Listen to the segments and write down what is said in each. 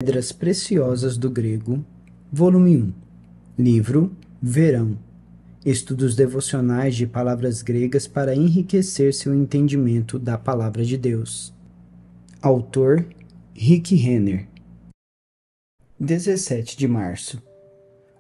Pedras Preciosas do Grego, volume 1, livro Verão, estudos devocionais de palavras gregas para enriquecer seu entendimento da palavra de Deus. Autor Rick Renner. 17 de março.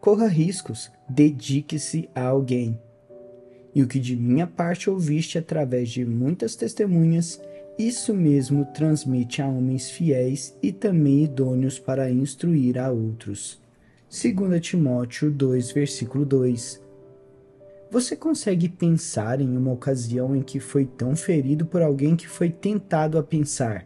Corra riscos, dedique-se a alguém. E o que de minha parte ouviste através de muitas testemunhas, isso mesmo transmite a homens fiéis e também idôneos para instruir a outros. 2 Timóteo 2, versículo 2. Você consegue pensar em uma ocasião em que foi tão ferido por alguém que foi tentado a pensar: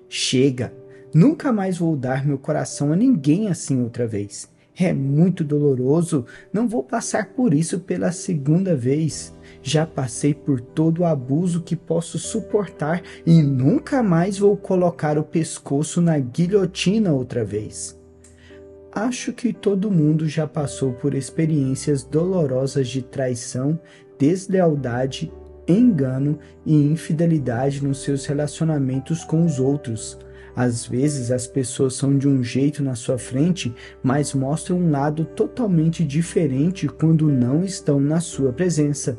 chega, nunca mais vou dar meu coração a ninguém assim outra vez. É muito doloroso, não vou passar por isso pela segunda vez. Já passei por todo o abuso que posso suportar e nunca mais vou colocar o pescoço na guilhotina outra vez. Acho que todo mundo já passou por experiências dolorosas de traição, deslealdade, engano e infidelidade nos seus relacionamentos com os outros. Às vezes as pessoas são de um jeito na sua frente, mas mostram um lado totalmente diferente quando não estão na sua presença.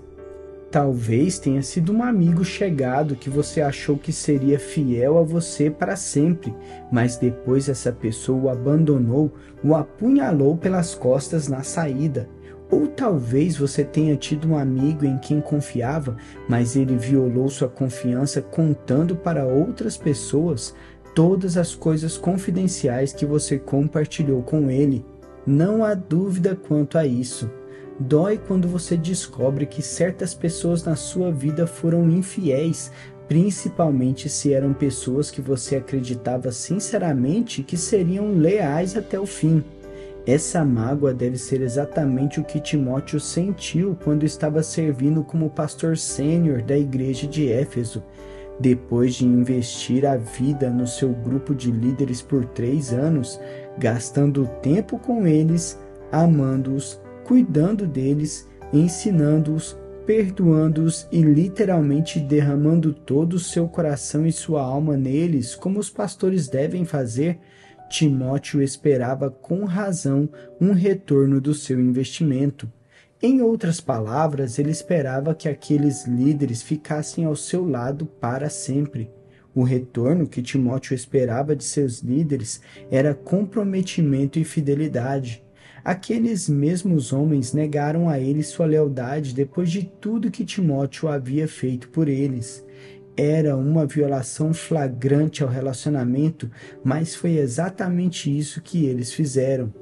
Talvez tenha sido um amigo chegado que você achou que seria fiel a você para sempre, mas depois essa pessoa o abandonou, o apunhalou pelas costas na saída. Ou talvez você tenha tido um amigo em quem confiava, mas ele violou sua confiança contando para outras pessoas todas as coisas confidenciais que você compartilhou com ele. Não há dúvida quanto a isso. Dói quando você descobre que certas pessoas na sua vida foram infiéis, principalmente se eram pessoas que você acreditava sinceramente que seriam leais até o fim. Essa mágoa deve ser exatamente o que Timóteo sentiu quando estava servindo como pastor sênior da igreja de Éfeso. Depois de investir a vida no seu grupo de líderes por 3 anos, gastando tempo com eles, amando-os, cuidando deles, ensinando-os, perdoando-os e literalmente derramando todo o seu coração e sua alma neles, como os pastores devem fazer, Timóteo esperava com razão um retorno do seu investimento. Em outras palavras, ele esperava que aqueles líderes ficassem ao seu lado para sempre. O retorno que Timóteo esperava de seus líderes era comprometimento e fidelidade. Aqueles mesmos homens negaram a ele sua lealdade depois de tudo que Timóteo havia feito por eles. Era uma violação flagrante ao relacionamento, mas foi exatamente isso que eles fizeram.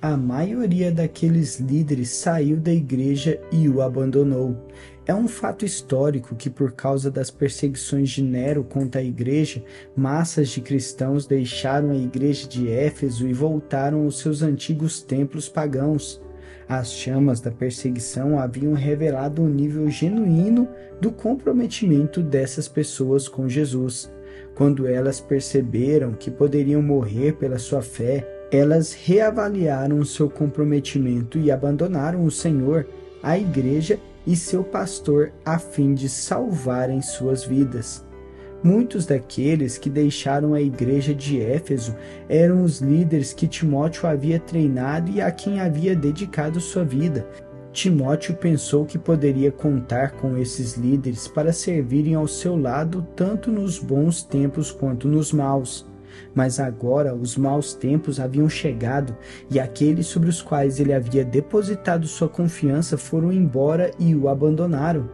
A maioria daqueles líderes saiu da igreja e o abandonou. É um fato histórico que, por causa das perseguições de Nero contra a igreja, massas de cristãos deixaram a igreja de Éfeso e voltaram aos seus antigos templos pagãos. As chamas da perseguição haviam revelado um nível genuíno do comprometimento dessas pessoas com Jesus. Quando elas perceberam que poderiam morrer pela sua fé, elas reavaliaram seu comprometimento e abandonaram o Senhor, a igreja e seu pastor a fim de salvarem suas vidas. Muitos daqueles que deixaram a igreja de Éfeso eram os líderes que Timóteo havia treinado e a quem havia dedicado sua vida. Timóteo pensou que poderia contar com esses líderes para servirem ao seu lado tanto nos bons tempos quanto nos maus. Mas agora os maus tempos haviam chegado e aqueles sobre os quais ele havia depositado sua confiança foram embora e o abandonaram.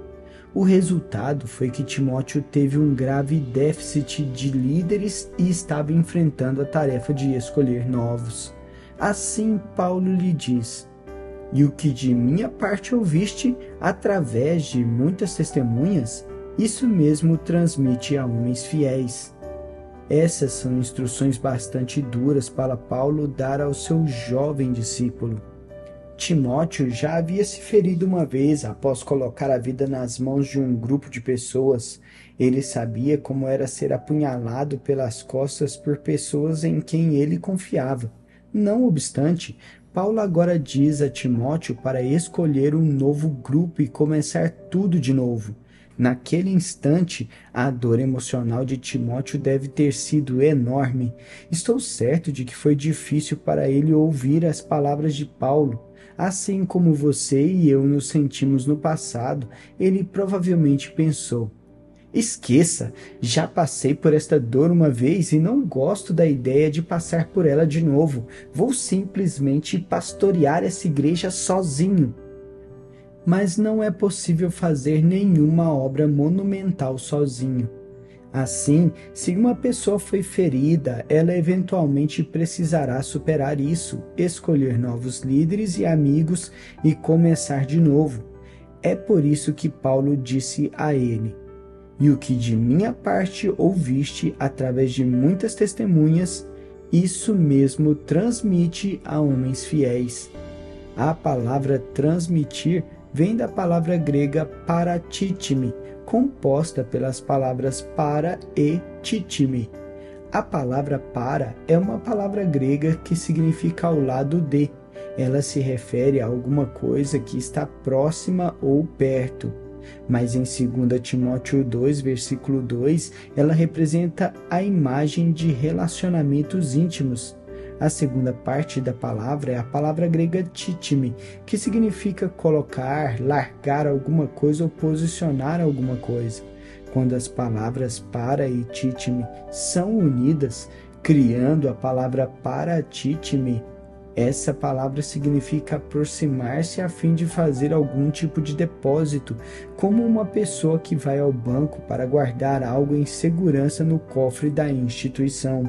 O resultado foi que Timóteo teve um grave déficit de líderes e estava enfrentando a tarefa de escolher novos. Assim Paulo lhe diz: e o que de minha parte ouviste através de muitas testemunhas, isso mesmo transmite a homens fiéis. Essas são instruções bastante duras para Paulo dar ao seu jovem discípulo. Timóteo já havia se ferido uma vez após colocar a vida nas mãos de um grupo de pessoas. Ele sabia como era ser apunhalado pelas costas por pessoas em quem ele confiava. Não obstante, Paulo agora diz a Timóteo para escolher um novo grupo e começar tudo de novo. Naquele instante, a dor emocional de Timóteo deve ter sido enorme. Estou certo de que foi difícil para ele ouvir as palavras de Paulo. Assim como você e eu nos sentimos no passado, ele provavelmente pensou: esqueça, já passei por esta dor uma vez e não gosto da ideia de passar por ela de novo. Vou simplesmente pastorear essa igreja sozinho. Mas não é possível fazer nenhuma obra monumental sozinho. Assim, se uma pessoa foi ferida, ela eventualmente precisará superar isso, escolher novos líderes e amigos e começar de novo. É por isso que Paulo disse a ele: e o que de minha parte ouviste através de muitas testemunhas, isso mesmo transmite a homens fiéis. A palavra transmitir vem da palavra grega paratitime, composta pelas palavras para e titime. A palavra para é uma palavra grega que significa ao lado de. Ela se refere a alguma coisa que está próxima ou perto. Mas em 2 Timóteo 2, versículo 2, ela representa a imagem de relacionamentos íntimos. A segunda parte da palavra é a palavra grega titime, que significa colocar, largar alguma coisa ou posicionar alguma coisa. Quando as palavras para e titime são unidas, criando a palavra paratitime, essa palavra significa aproximar-se a fim de fazer algum tipo de depósito, como uma pessoa que vai ao banco para guardar algo em segurança no cofre da instituição.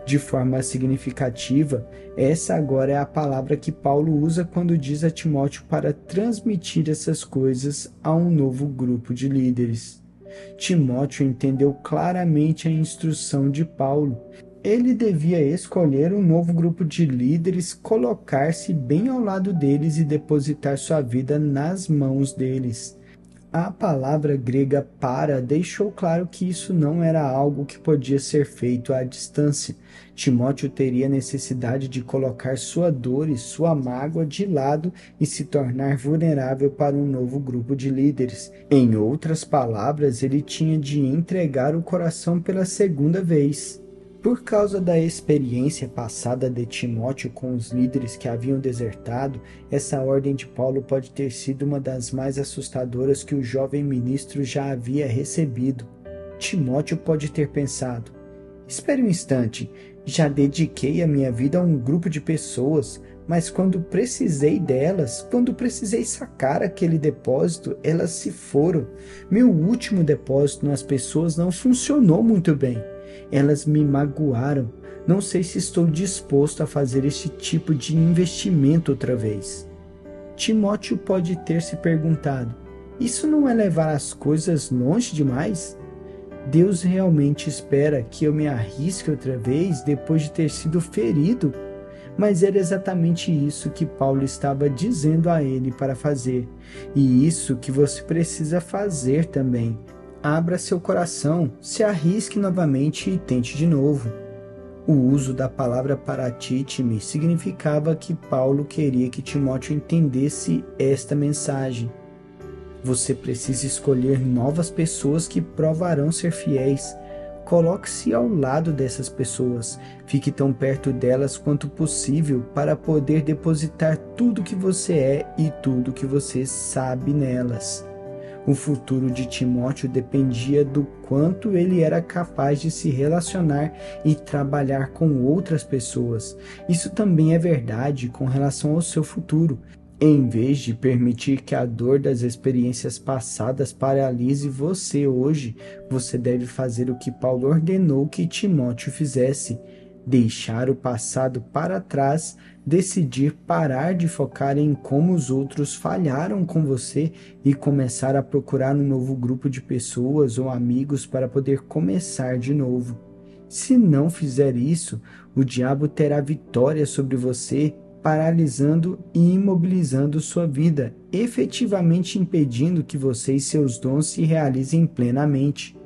De forma significativa, essa agora é a palavra que Paulo usa quando diz a Timóteo para transmitir essas coisas a um novo grupo de líderes. Timóteo entendeu claramente a instrução de Paulo. Ele devia escolher um novo grupo de líderes, colocar-se bem ao lado deles e depositar sua vida nas mãos deles. A palavra grega para deixou claro que isso não era algo que podia ser feito à distância. Timóteo teria necessidade de colocar sua dor e sua mágoa de lado e se tornar vulnerável para um novo grupo de líderes. Em outras palavras, ele tinha de entregar o coração pela segunda vez. Por causa da experiência passada de Timóteo com os líderes que haviam desertado, essa ordem de Paulo pode ter sido uma das mais assustadoras que o jovem ministro já havia recebido. Timóteo pode ter pensado: espere um instante, já dediquei a minha vida a um grupo de pessoas, mas quando precisei delas, quando precisei sacar aquele depósito, elas se foram. Meu último depósito nas pessoas não funcionou muito bem. Elas me magoaram. Não sei se estou disposto a fazer este tipo de investimento outra vez. Timóteo pode ter se perguntado: isso não é levar as coisas longe demais? Deus realmente espera que eu me arrisque outra vez depois de ter sido ferido? Mas era exatamente isso que Paulo estava dizendo a ele para fazer. E isso que você precisa fazer também. Abra seu coração, se arrisque novamente e tente de novo. O uso da palavra paratitime significava que Paulo queria que Timóteo entendesse esta mensagem. Você precisa escolher novas pessoas que provarão ser fiéis. Coloque-se ao lado dessas pessoas. Fique tão perto delas quanto possível para poder depositar tudo que você é e tudo que você sabe nelas. O futuro de Timóteo dependia do quanto ele era capaz de se relacionar e trabalhar com outras pessoas. Isso também é verdade com relação ao seu futuro. Em vez de permitir que a dor das experiências passadas paralise você hoje, você deve fazer o que Paulo ordenou que Timóteo fizesse: deixar o passado para trás, decidir parar de focar em como os outros falharam com você e começar a procurar um novo grupo de pessoas ou amigos para poder começar de novo. Se não fizer isso, o diabo terá vitória sobre você, paralisando e imobilizando sua vida, efetivamente impedindo que você e seus dons se realizem plenamente.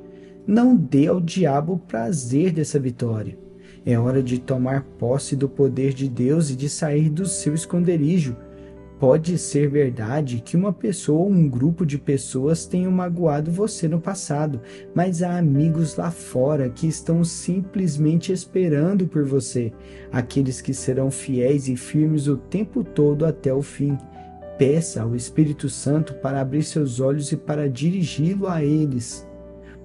Não dê ao diabo o prazer dessa vitória. É hora de tomar posse do poder de Deus e de sair do seu esconderijo. Pode ser verdade que uma pessoa ou um grupo de pessoas tenham magoado você no passado, mas há amigos lá fora que estão simplesmente esperando por você, aqueles que serão fiéis e firmes o tempo todo até o fim. Peça ao Espírito Santo para abrir seus olhos e para dirigi-lo a eles.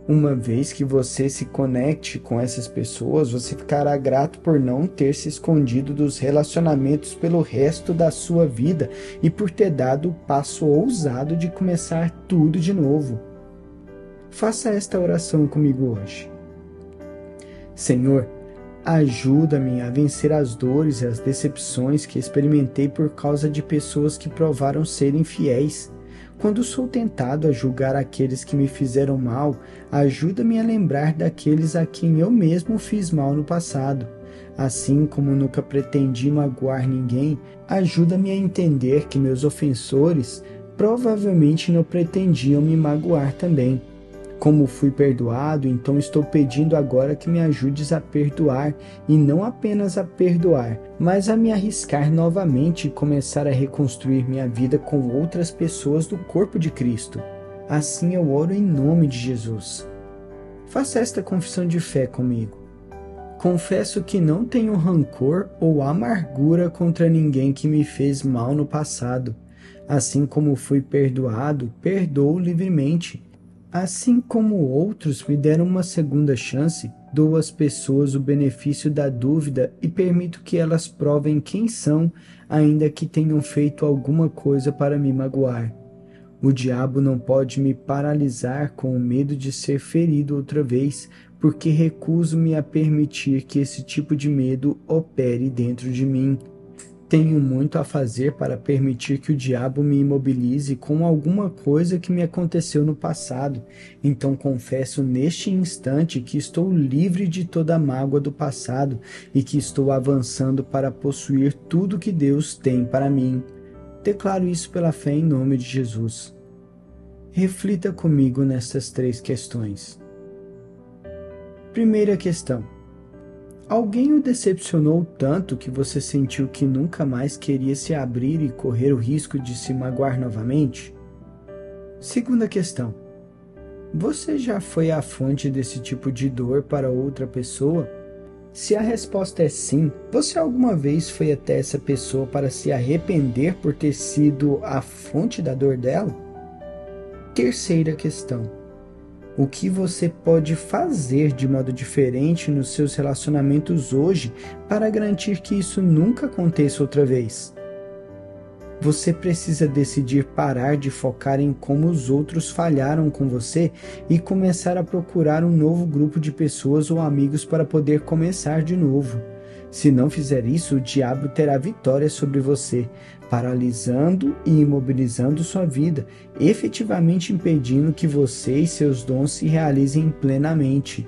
Uma vez que você se conecte com essas pessoas, você ficará grato por não ter se escondido dos relacionamentos pelo resto da sua vida e por ter dado o passo ousado de começar tudo de novo. Faça esta oração comigo hoje. Senhor, ajuda-me a vencer as dores e as decepções que experimentei por causa de pessoas que provaram ser infiéis. Quando sou tentado a julgar aqueles que me fizeram mal, ajuda-me a lembrar daqueles a quem eu mesmo fiz mal no passado. Assim como nunca pretendi magoar ninguém, ajuda-me a entender que meus ofensores provavelmente não pretendiam me magoar também. Como fui perdoado, então estou pedindo agora que me ajudes a perdoar, e não apenas a perdoar, mas a me arriscar novamente e começar a reconstruir minha vida com outras pessoas do corpo de Cristo. Assim eu oro em nome de Jesus. Faça esta confissão de fé comigo. Confesso que não tenho rancor ou amargura contra ninguém que me fez mal no passado. Assim como fui perdoado, perdoo livremente. Assim como outros me deram uma segunda chance, dou às pessoas o benefício da dúvida e permito que elas provem quem são, ainda que tenham feito alguma coisa para me magoar. O diabo não pode me paralisar com o medo de ser ferido outra vez, porque recuso-me a permitir que esse tipo de medo opere dentro de mim. Tenho muito a fazer para permitir que o diabo me imobilize com alguma coisa que me aconteceu no passado. Então confesso neste instante que estou livre de toda a mágoa do passado e que estou avançando para possuir tudo que Deus tem para mim. Declaro isso pela fé em nome de Jesus. Reflita comigo nessas 3 questões. Primeira questão. Alguém o decepcionou tanto que você sentiu que nunca mais queria se abrir e correr o risco de se magoar novamente? Segunda questão. Você já foi a fonte desse tipo de dor para outra pessoa? Se a resposta é sim, você alguma vez foi até essa pessoa para se arrepender por ter sido a fonte da dor dela? Terceira questão. O que você pode fazer de modo diferente nos seus relacionamentos hoje para garantir que isso nunca aconteça outra vez? Você precisa decidir parar de focar em como os outros falharam com você e começar a procurar um novo grupo de pessoas ou amigos para poder começar de novo. Se não fizer isso, o diabo terá vitória sobre você, paralisando e imobilizando sua vida, efetivamente impedindo que você e seus dons se realizem plenamente.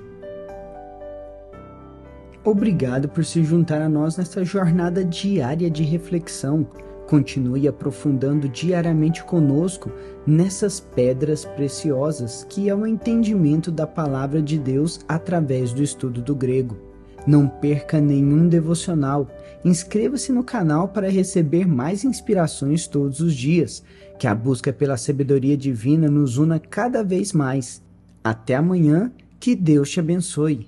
Obrigado por se juntar a nós nesta jornada diária de reflexão. Continue aprofundando diariamente conosco nessas pedras preciosas que é o entendimento da palavra de Deus através do estudo do grego. Não perca nenhum devocional. Inscreva-se no canal para receber mais inspirações todos os dias. Que a busca pela sabedoria divina nos una cada vez mais. Até amanhã, que Deus te abençoe.